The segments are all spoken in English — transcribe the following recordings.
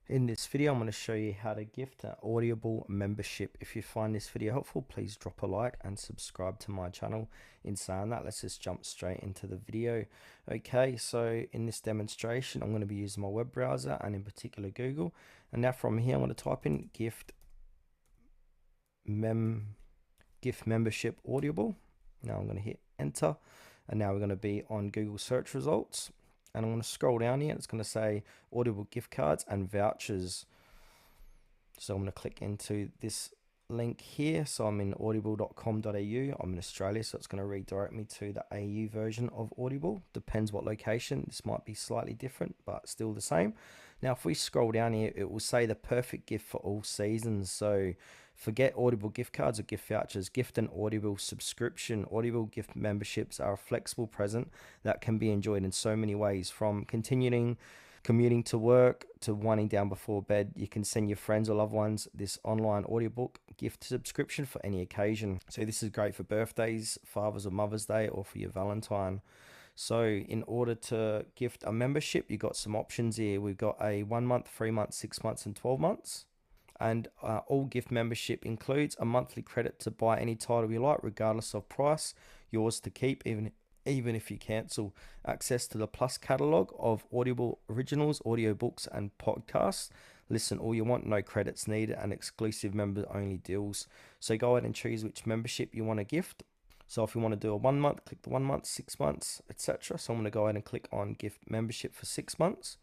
In this video, I'm going to show you how to gift an Audible membership. If you find this video helpful, please drop a like and subscribe to my channel. In saying that, let's just jump straight into the video. Okay, so in this demonstration, I'm going to be using my web browser and in particular Google. And now from here, I'm going to type in gift membership Audible. Now I'm going to hit enter. And now we're going to be on Google search results. And I'm going to scroll down here. It's going to say Audible gift cards and vouchers. So I'm going to click into this link here. So I'm in audible.com.au. I'm in Australia, so it's going to redirect me to the AU version of Audible. Depends what location. This might be slightly different, but still the same. Now, if we scroll down here, it will say the perfect gift for all seasons. So forget Audible gift cards or gift vouchers. Gift an Audible subscription. Audible gift memberships are a flexible present that can be enjoyed in so many ways, from commuting to work to winding down before bed. You can send your friends or loved ones this online audiobook gift subscription for any occasion. So this is great for birthdays, Father's or Mother's Day, or for your Valentine. So in order to gift a membership, you've got some options here. We've got a 1 month, 3 months, 6 months, and 12 months. And all gift membership includes a monthly credit to buy any title you like, regardless of price, yours to keep, even if you cancel. Access to the Plus catalogue of Audible originals, audiobooks, and podcasts. Listen all you want, no credits needed, and exclusive member-only deals. So go ahead and choose which membership you want to gift. So if you want to do a 1 month, click the 1 month, 6 months, etc. So I'm going to go ahead and click on gift membership for 6 months.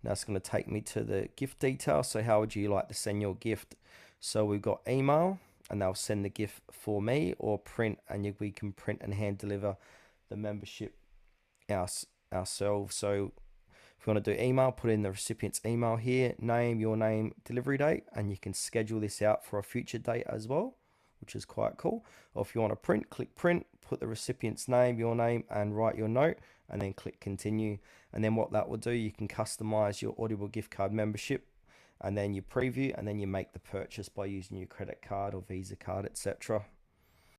Now it's going to take me to the gift details. So how would you like to send your gift? So we've got email, and they'll send the gift for me, or print, and we can print and hand deliver the membership ourselves. So if you want to do email, put in the recipient's email here, name, your name, delivery date, and you can schedule this out for a future date as well, which is quite cool. Or if you want to print, click print, put the recipient's name, your name, and write your note, and then click continue. And then what that will do, you can customize your Audible gift card membership, and then you preview, and then you make the purchase by using your credit card or Visa card, etc.